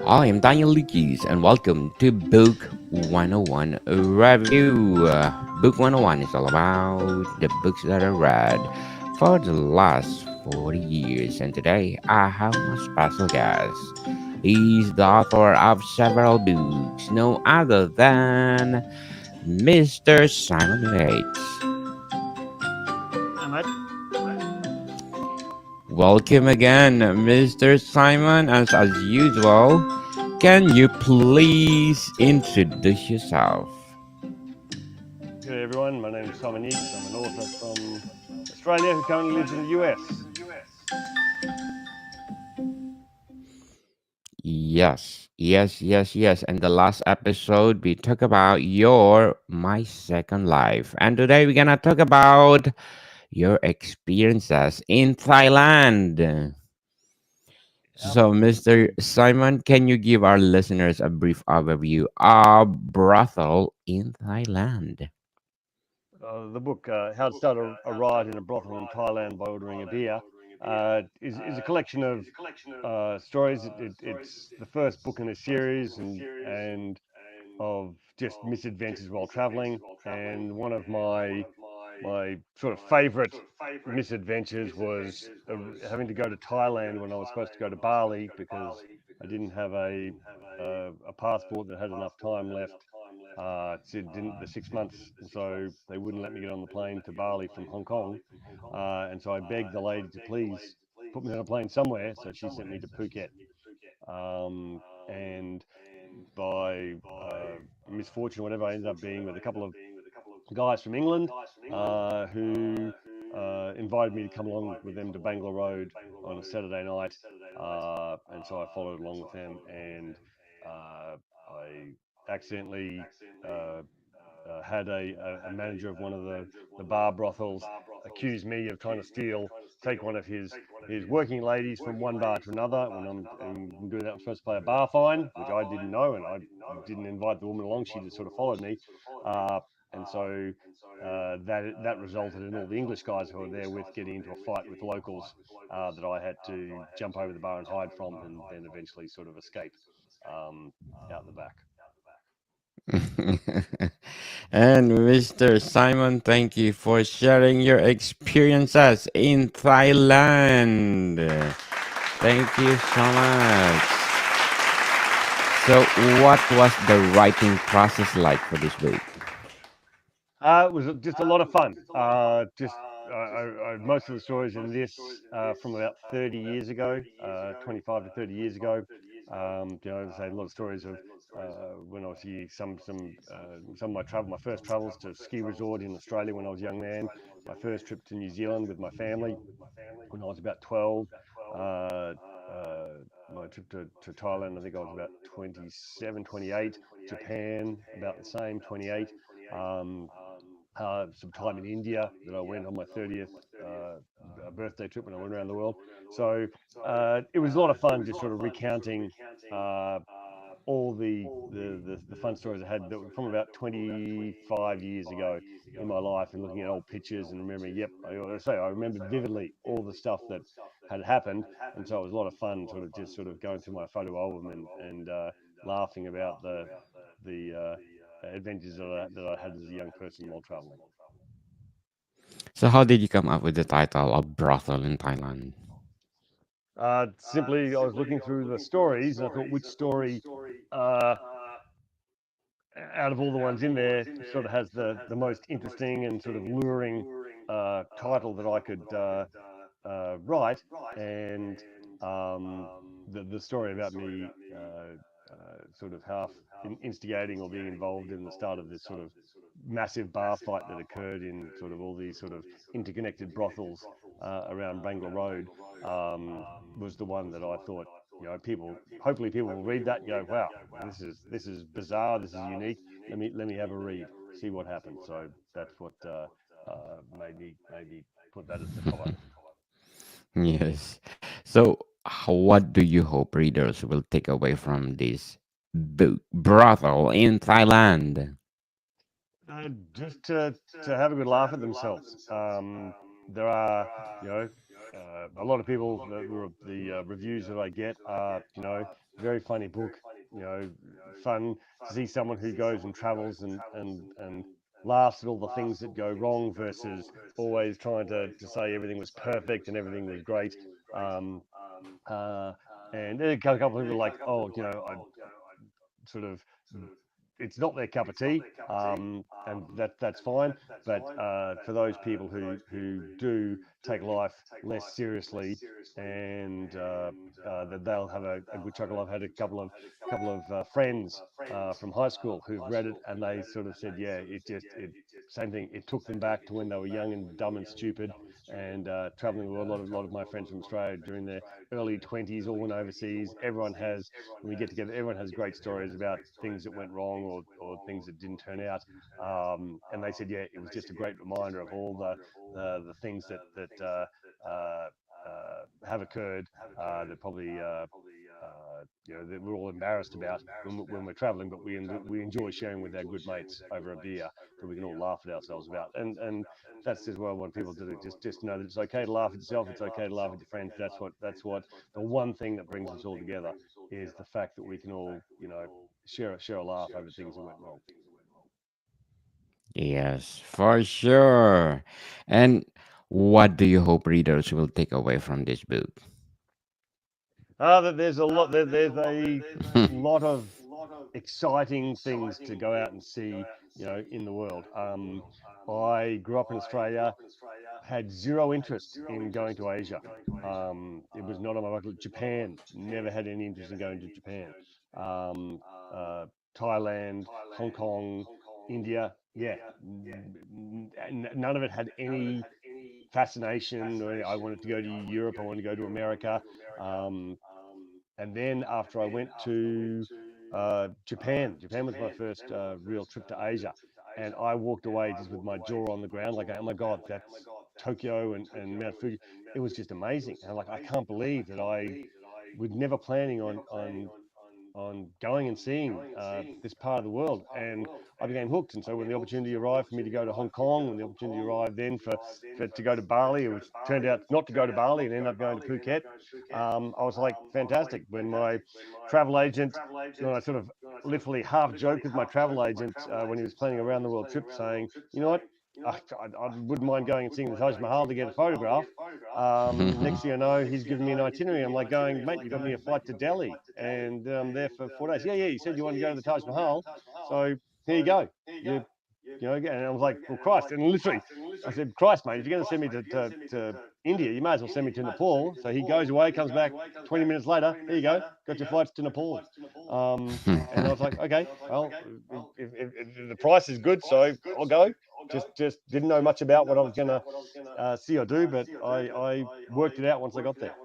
I am Daniel Lucas, and welcome to Book 101 Review. Book 101 is all about the books that I read for the last 40 years, and today I have my special guest. He's the author of several books, no other than Mr. Simon Yates. Hi, mate. Welcome again, Mr. Simon, as usual. Can you please introduce yourself? Good everyone. My name is Simon Yeats. I'm an author from Australia who currently lives in the US. Yes. And the last episode, we talk about your My Second Life. And today we're gonna talk about your experiences in Thailand. Yep. So, Mr. Simon, can you give our listeners a brief overview of brothel in Thailand? The book, How to Start a Riot in a Brothel in Thailand by Ordering a Beer, is a collection of stories. It's the first book in a series and of just misadventures while traveling. And one of my sort of favorite misadventures was having to go to Thailand when I was supposed to go to Bali because I didn't have a passport that had enough time left. It didn't the 6 months, and so they wouldn't let me get on the plane to Bali from Hong Kong. And so I begged the lady to please put me on a plane somewhere. So she sent me to Phuket. And by misfortune, or whatever, I ended up being with a couple of guys from England who invited me to come along with them to Bangla Road on a Saturday night, and so I followed along with them, and I accidentally uh, had a manager of one of the bar brothels accuse me of trying to take one of his working ladies from one bar to another. When I'm doing that, I'm supposed to pay a bar fine, which I didn't know, and I didn't invite the woman along. She just sort of followed me, uh, and so that resulted in all the English guys who were there with getting into a fight with locals that I had to jump over the bar and hide from, and then eventually sort of escape um, out the back. And Mr. Simon, thank you for sharing your experiences in Thailand. Thank you so much. So, what was the writing process like for this book? It was just a lot of fun. Most of the stories in this from about 30 years ago, 25 to 30 years ago. As I say, a lot of stories of when I was here, some of my travel, my first travels to ski resort in Australia when I was a young man, my first trip to New Zealand with my family when I was about 12. Uh, uh, my trip to Thailand, I think I was about 27, 28. Japan, about the same, 28. Um, some time in India that I went on my 30th birthday trip when I went around the world. So it was a lot of fun just sort of recounting uh, all the fun stories I had that were from about 25 years ago in my life and looking at old pictures and remembering, yep, I remembered vividly all the stuff that had happened. And so it was a lot of fun sort of just sort of going through my photo album and laughing about the adventures that I had as a young person while traveling. So, how did you come up with the title of Brothel in Thailand? Simply, I was looking through the stories and I thought which story uh, out of all the ones in there sort of has the most interesting and sort of luring title that I could write. And um, the story about me sort of half instigating or being involved in the start of this sort of massive bar fight that occurred in sort of all these sort of interconnected brothels around Bangla Road was the one that I thought, hopefully people will read that and go, wow, this is bizarre, this is unique. Let me have a read, see what happens. So that's what made me put that as the cover. Yes. So, what do you hope readers will take away from this book, Brothel in Thailand? Just to have a good laugh at themselves. There are, you know, a lot of people. The reviews that I get are, very funny book. You know, fun to see someone who goes and travels and laughs at all the things that go wrong versus always trying to say everything was perfect and everything was great. Um, uh, and a couple of people like, oh, you know, I sort of it's not their cup of tea, and that's fine. But for those people who do take life less seriously, and that they'll have a good chuckle. I've had a couple of friends from high school who've read it, and they sort of said, yeah, it same thing. It took them back to when they were young and dumb and stupid, and traveling the world. A lot of my friends from Australia during their early 20s all went overseas. Everyone has when we get together, everyone has great stories about things that went wrong or things that didn't turn out. And they said, yeah, it was just a great reminder of all the things that have occurred that probably that we're all embarrassed about when we're traveling, but we enjoy sharing with our good mates over a beer that we can all laugh at ourselves about. And that's just what I want people to do. Just know that it's okay to laugh at yourself. It's okay to laugh at your friends. That's what the one thing that brings us all together is the fact that we can all, share a laugh over things that went wrong. Yes, for sure. And what do you hope readers will take away from this book? That there's a lot. There's a lot of exciting things to go out and see, in the world. I grew up in Australia, had zero interest in going to Asia. It was not on my bucket list. Japan, never had any interest in going to Japan. Um, uh, Thailand, Hong Kong, India, yeah, none of it had any fascination. Or I wanted to go to Europe. I wanted to go to America. Um, and then after I went to Japan was my first real trip to Asia, and I walked away just with my jaw on the ground, like, oh my God, that's Tokyo and Mount Fuji. It was just amazing, and like I can't believe that I was never planning on going and seeing this part of the world. And I became hooked. And so when the opportunity arrived for me to go to Hong Kong, when the opportunity arrived then for to go to Bali, which turned out not to go to Bali and end up going to Phuket, I was like, fantastic. When my travel agent, when I sort of literally half joked with my travel agent when he was planning a round the world trip, saying, you know what? I wouldn't mind going and seeing the Taj Mahal to get a photograph. Next thing I know, he's given me an itinerary. I'm like going, mate, you got me a flight to Delhi and I'm there for 4 days. Yeah, yeah. You said you wanted to go to the Taj Mahal, so here you go. And I was like, well, Christ, and literally, I said, Christ, mate, if you're going to send me to India, you might as well send me to Nepal. So he goes away, comes back 20 minutes later. Here you go, got your flights to Nepal. And I was like, okay, well, if the price is good, so I'll go. Just didn't know much about what I was going to see or do, but I worked it out once I got there.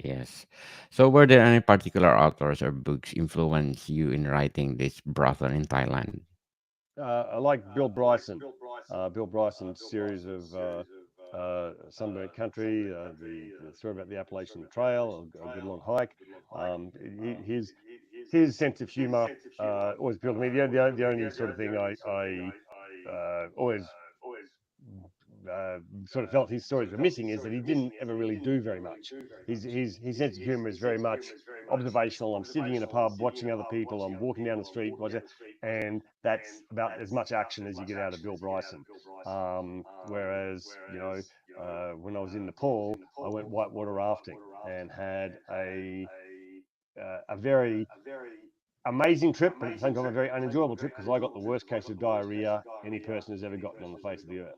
Yes. So, were there any particular authors or books influence you in writing this brothel in Thailand? I like Bill Bryson. Bill Bryson's series of Sunburnt Country, the story about the Appalachian Trail, a good long hike. His sense of humour always appealed to me. The only sort of thing I always sort of felt his stories were missing is that he didn't ever really do very much. His sense of humour is very much observational. I'm sitting in a pub watching other people. I'm walking down the street, and that's about as much action as you get out of Bill Bryson. Whereas when I was in Nepal, I went whitewater rafting and had a very amazing trip, but at the same time a very unenjoyable trip because I got the worst case of diarrhea any person has ever gotten on the face of the earth.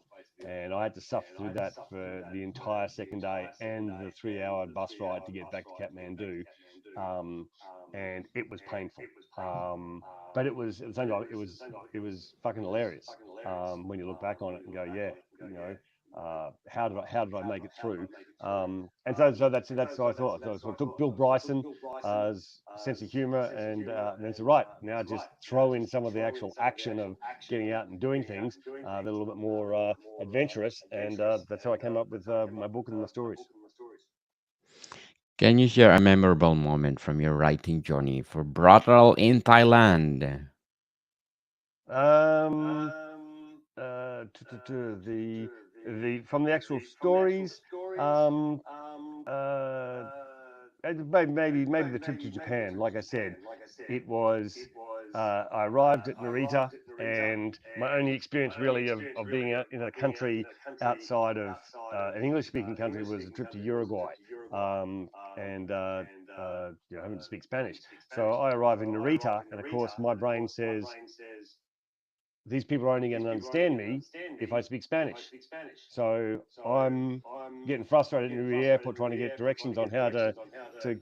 And I had to suffer through that for the entire second day and the 3 hour bus ride to get back to Kathmandu. Um, and it was painful. But it was at the same time it was fucking hilarious when you look back on it and go, yeah, you know, how did I make it through? And so that's what I thought. So I took Bill Bryson sense of humor, and then said, right, now just throw in some of the actual action of getting out and doing things that are a little bit more adventurous, and that's how I came up with my book and my stories. Can you share a memorable moment from your writing journey for Brothel in Thailand? Um, the from the actual stories, um, uh, maybe the trip to Japan. Like I said, it was I arrived at Narita, and my only experience really of being out in a country outside of an English-speaking country was a trip to Uruguay, and having to speak Spanish. So I arrive in Narita, and of course my brain says these people are only going to understand me if I speak Spanish. So I'm getting frustrated in the airport trying to get directions on how to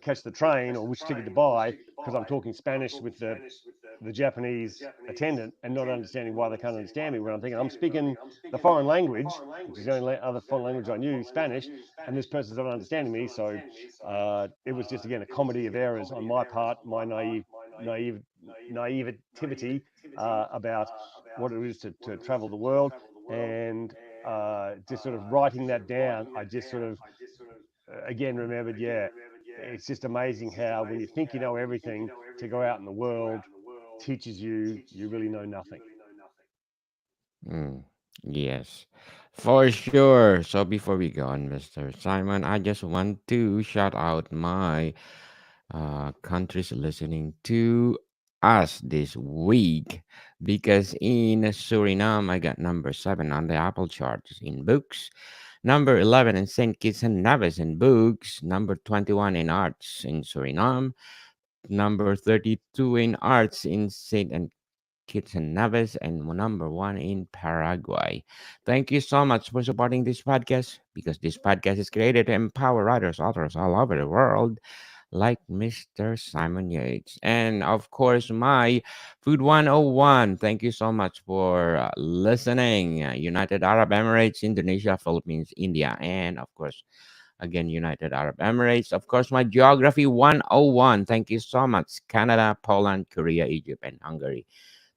catch the train or which ticket to buy because I'm talking Spanish with the Japanese attendant and not understanding why they can't understand me when I'm thinking I'm speaking the foreign language, which is the only other foreign language I knew, Spanish, and this person's not understanding me. So it was just again a comedy of errors on my part, my naive naivety about what it is to travel the world, and just sort of writing that down, I just sort of again remembered, yeah, it's just amazing how when you think you know everything, to go out in the world teaches you really know nothing. Mm, yes, for sure. So before we go on, Mr. Simon, I just want to shout out my countries listening to us this week because in Suriname, I got number 7 on the Apple charts in books, number 11 in St. Kitts and Nevis in books, number 21 in arts in Suriname, number 32 in arts in St. and Kitts and Nevis, and number 1 in Paraguay. Thank you so much for supporting this podcast because this podcast is created to empower writers, authors all over the world like Mr. Simon Yates. And of course, my Food 101. Thank you so much for listening. United Arab Emirates, Indonesia, Philippines, India, and of course, again, United Arab Emirates. Of course, my Geography 101. Thank you so much. Canada, Poland, Korea, Egypt, and Hungary.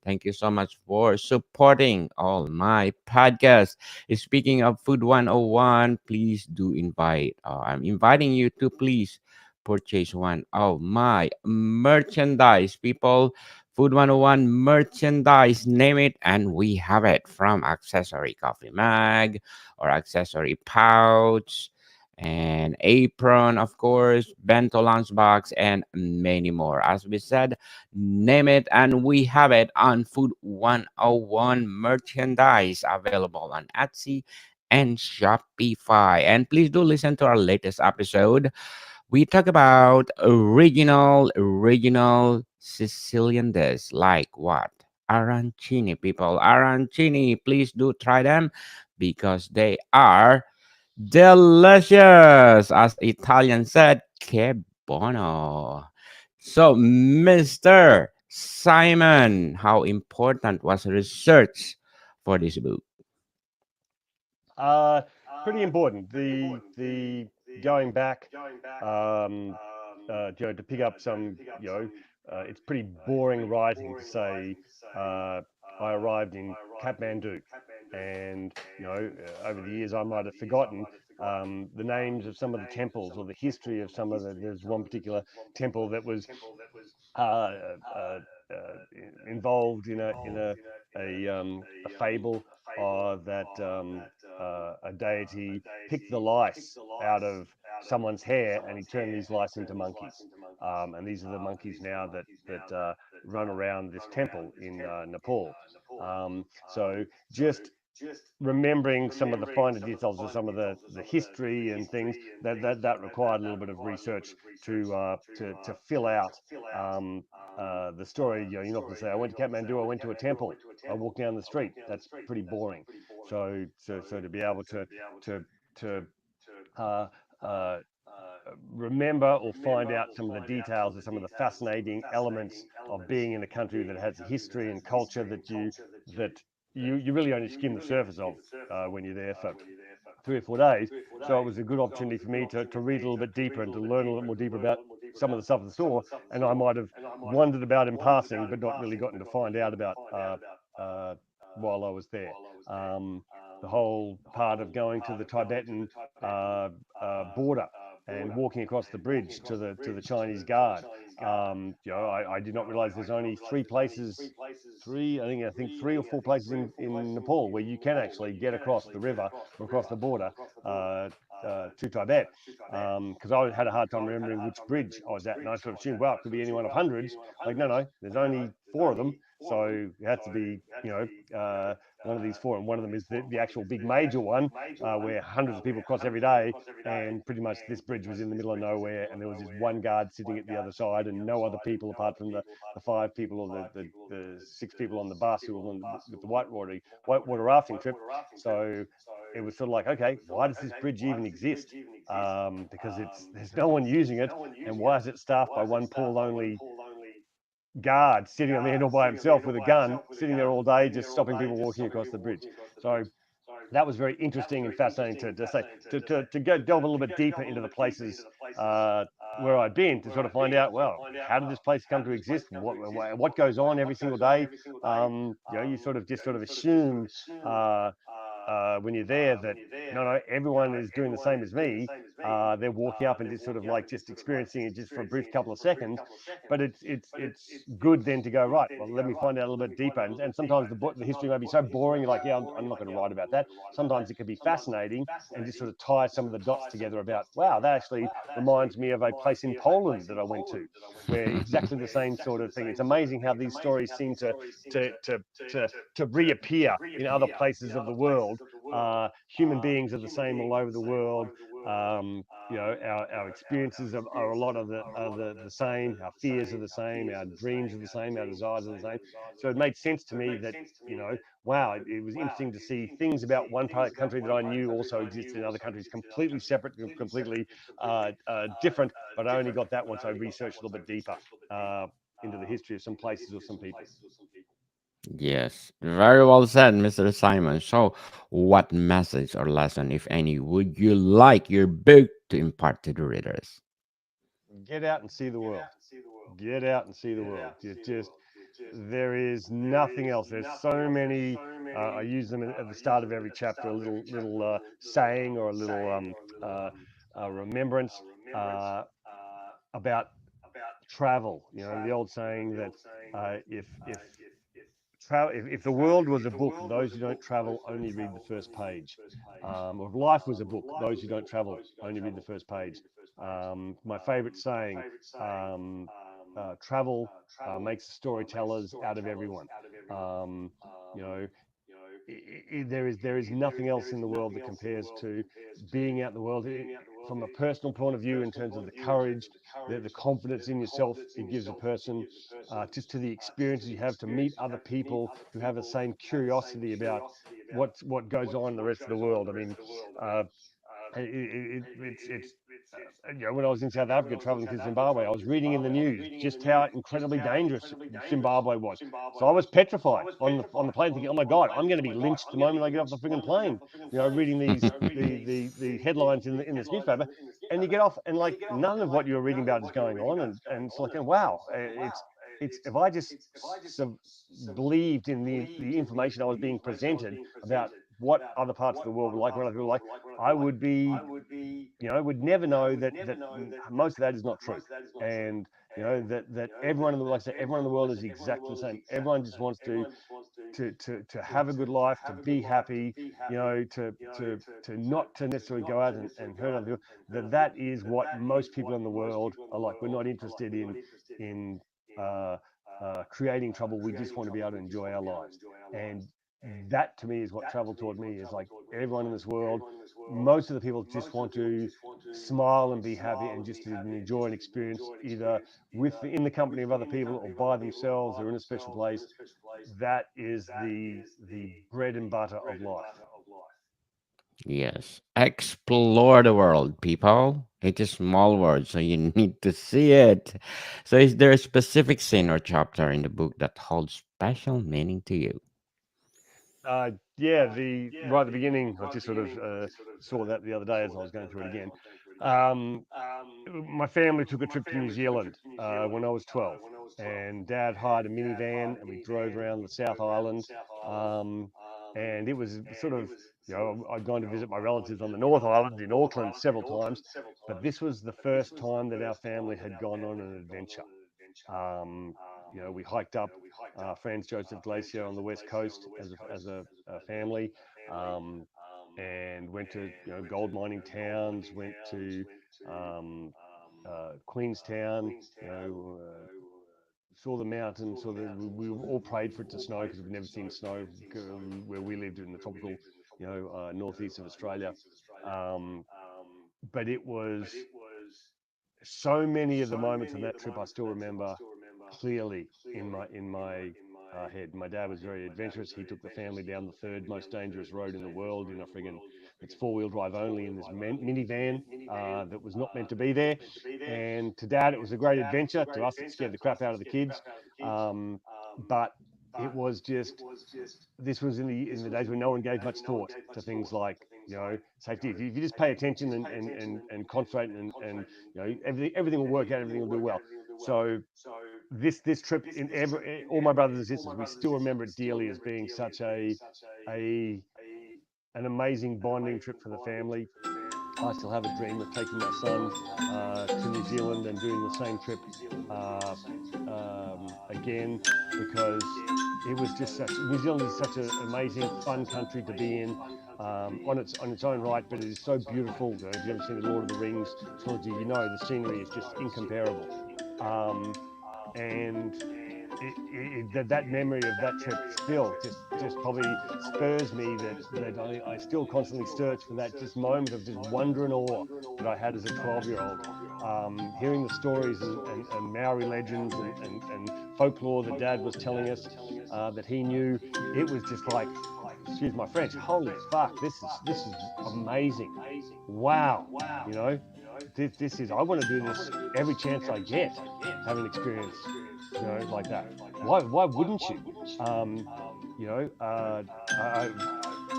Thank you so much for supporting all my podcasts. Speaking of Food 101, please do invite, I'm inviting you to please purchase one of my merchandise. People, Food 101 merchandise, name it, and we have it from accessory coffee mug or accessory pouch and apron, of course, bento lunchbox, and many more. As we said, name it, and we have it on Food 101 merchandise available on Etsy and Shopify. And please do listen to our latest episode. We talk about original Sicilian dish like what? Arancini, people. Arancini, please do try them because they are delicious. As Italian said, che buono. So, Mr. Simon, how important was research for this book? Uh, Pretty important. The going back, um, to pick up some, it's pretty boring writing to say uh, I arrived in Kathmandu, and over the years I might have forgotten the names of some of the temples or the history of some of the. There's one particular temple that was uh, uh, involved in a fable that a deity picked the lice out of someone's hair and he turned these lice into monkeys. And these are the monkeys now that run around this temple in Nepal. So just remembering some of the finer details of some of the history and things that required a little bit of research to fill out the story. You're not going to say I went to Kathmandu, I went to a temple, I walked down the street. That's pretty boring. So to be able to uh, uh, remember or find out some of the details of some of the fascinating elements of being in a country that has a history and culture that you really only skim the surface of when you're there for 3 or 4 days. So it was a good opportunity for me to read a little bit deeper and to learn a little more deeper about some of the stuff in the store. And I might have wondered about in passing, but not really gotten to find out about uh, while I was there. Um, the whole part of going to the Tibetan border. and walking across the bridge to the Chinese guard. I did not realize there's only three places, I think 3 or 4 places in Nepal where you can actually get across the river or across the border to Tibet. Because I had a hard time remembering which bridge I was at, and I sort of assumed, well, it could be any one of hundreds. Like, no, there's only four of them, so it had to be, one of these four, and one of them is the actual big major one, where hundreds of people cross every day, and pretty much this bridge was in the middle of nowhere, and there was this one guard sitting at the other side, and no other people apart from the five people or the six people on the bus who were with the whitewater rafting trip. So it was sort of like, okay, why does this bridge even exist? Because there's no one using it, and why is it staffed by one poor lonely guard sitting on the end all by himself with a gun, sitting there all day, just stopping people walking across the bridge? So that was very interesting and fascinating to say to go delve a little bit deeper into the places where I'd been to sort of find out, well, how did this place come to exist? What goes on every single day? You sort of just sort of assume when you're there that no, everyone is doing the same as me. They're walking up and just sort of like just experiencing it just for a brief couple of seconds. But it's good then to go, right, well, let me find out a little bit deeper. And sometimes the history may be so boring, you're like, yeah, I'm not going to write about that. Sometimes it can be fascinating and just sort of tie some of the dots together about, wow, that actually reminds me of a place in Poland that I went to, where exactly the same sort of thing. It's amazing how these stories seem to to to reappear in other places of the world. Human beings are the same all over the world. Our experiences are a lot of the same. Our fears are the same. Our dreams are the same. Our desires are the same. So it made sense to me that, wow, it was interesting to see things about one part of the country that I knew also existed in other countries, completely separate, completely different. But I only got that once I researched a little bit deeper into the history of some places or some people. Yes, very well said, Mr. Simon. So, what message or lesson, if any, would you like your book to impart to the readers? Get out and see the world. Get out and see the world. There is nothing else. There's so many. I use them at the start of every chapter, a little saying or a little remembrance about travel. The old saying that if the world was a book, those who don't travel only read the first page. Or if life was a book, those who don't travel only read the first page. My favorite saying, um, travel makes storytellers out of everyone. Um, you know, there is nothing else in the world that compares to being out in the world from a personal point of view in terms of the courage, the confidence in yourself it gives a person, just to the experiences you have to meet other people who have the same curiosity about what goes on in the rest of the world. I mean, uh, it's when I was in South Africa traveling to Zimbabwe, I was reading in the news just how incredibly dangerous Zimbabwe was. So I was petrified on the plane, thinking, "Oh my God, I'm going to be lynched the moment I get off the frigging plane." Reading these the headlines in this newspaper, and you get off, and like none of what you're reading about is going on, and it's like, wow, it's if I just believed in the information I was being presented about what other parts of the world were like, what other people were like, I would be would never know that most of that is not true. And that everyone in the like I say, everyone in the world is exactly the same. Everyone just wants to have a good life, to be happy, to not to necessarily go out and hurt other people. That is what most people in the world are like. We're not interested in uh, creating trouble. We just want to be able to enjoy our lives. And that to me is what travel taught me, is like everyone in this world, most of the people just want to smile and be happy and just to enjoy an experience either in the company of other people or by themselves or in a special place. That is the bread and butter of life. Yes, explore the world, people. It's a small world, so you need to see it. So, is there a specific scene or chapter in the book that holds special meaning to you? Yeah, the right at the beginning, I just sort of saw that the other day as I was going through it again. Um, my family took a trip to New Zealand when I was 12, and Dad hired a minivan and we drove around the South Island. Um, And it was sort of, I'd gone to visit my relatives on the North Island in Auckland several times, but this was the first time that our family had gone on an adventure. Um, we hiked up Franz Josef Glacier on the west coast as a family, um, and went to gold mining towns, went to Queenstown, saw the mountains. We all prayed for it to snow because we've never seen snow where we lived in the tropical, northeast of Australia. But it was so many of the moments on that trip I still remember clearly in my head. My dad was very adventurous. He took the family down the third most dangerous road in the world in a friggin' it's four-wheel drive only in this minivan that was not meant to be there. And to Dad, it was a great adventure. To us, it scared the crap out of the kids. But it was just this was in the days when no one gave much thought to things like safety. If you just pay attention and concentrate and everything will work out, everything will do well. So this trip all my brothers and sisters, we still remember it dearly as being such an amazing bonding trip for the family. I still have a dream of taking my son to New Zealand and doing the same trip again, because it was just New Zealand is such an amazing, fun country to be in on its own right, but it is so beautiful. If you've ever seen the Lord of the Rings trilogy, the scenery is just incomparable. And that memory of that trip still just probably spurs me that I still constantly search for that just moment of just wonder and awe that I had as a 12-year-old. Hearing the stories and Maori legends and folklore that Dad was telling us that he knew, it was just like, excuse my French, holy fuck, this is amazing. Wow, this is, I want to do this every chance I get, have an experience like that. Why wouldn't you?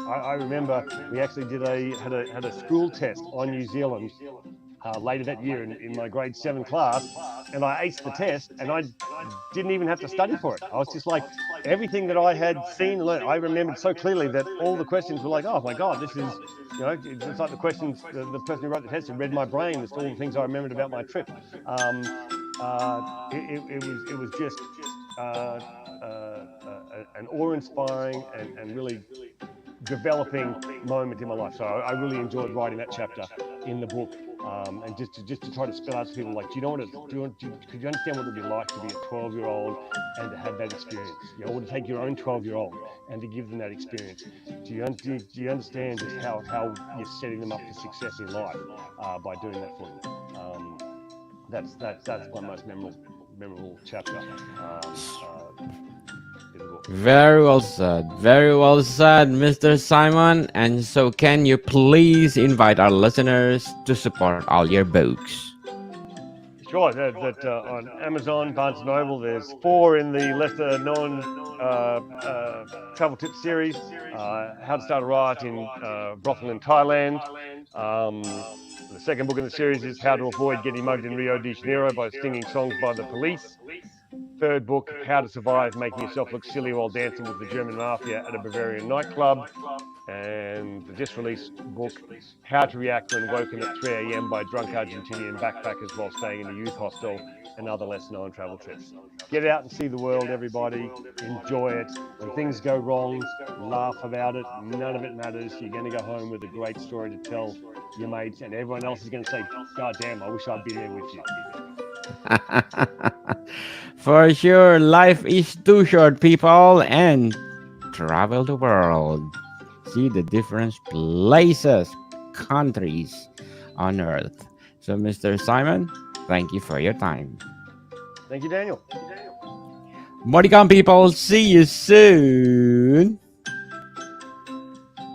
I remember we actually had a school test on New Zealand later that year in my grade 7 class, and I aced the test, and I didn't even have to study for it. I was just like, everything that I had seen and learned, I remembered so clearly that all the questions were like, oh my God, this is, it's like the questions, the person who wrote the test had read my brain as to all the things I remembered about my trip. It was just an awe-inspiring and really developing moment in my life. So I really enjoyed writing that chapter in the book, and just to try to spell out to people, like, could you understand what it would be like to be a 12-year-old and to have that experience? Or to take your own 12-year-old and to give them that experience. Do you understand just how you're setting them up for success in life by doing that for them? That's my most memorable chapter. Very well said, Mr. Simon. And so, can you please invite our listeners to support all your books? Sure. That on Amazon, Barnes & Noble, there's 4 in the lesser known travel tip series. How to Start a Riot in Brothel in Thailand. The second book in the series is How to Avoid Getting Mugged in Rio de Janeiro by Singing Songs by the Police. Third book, How to Survive Making Yourself Look Silly While Dancing with the German Mafia at a Bavarian Nightclub. And the just released book, How to React When Woken at 3 a.m. by Drunk Argentinian Backpackers While Staying in a Youth Hostel, and other less known travel trips. Get out and see the world, everybody. Enjoy it. When things go wrong, laugh about it. None of it matters. You're going to go home with a great story to tell your mates, and everyone else is going to say, God damn, I wish I'd been there with you. For sure, life is too short, people, and travel the world. See the different places, countries on earth. So, Mr. Simon, thank you for your time. Thank you, Daniel. Modicon people, see you soon.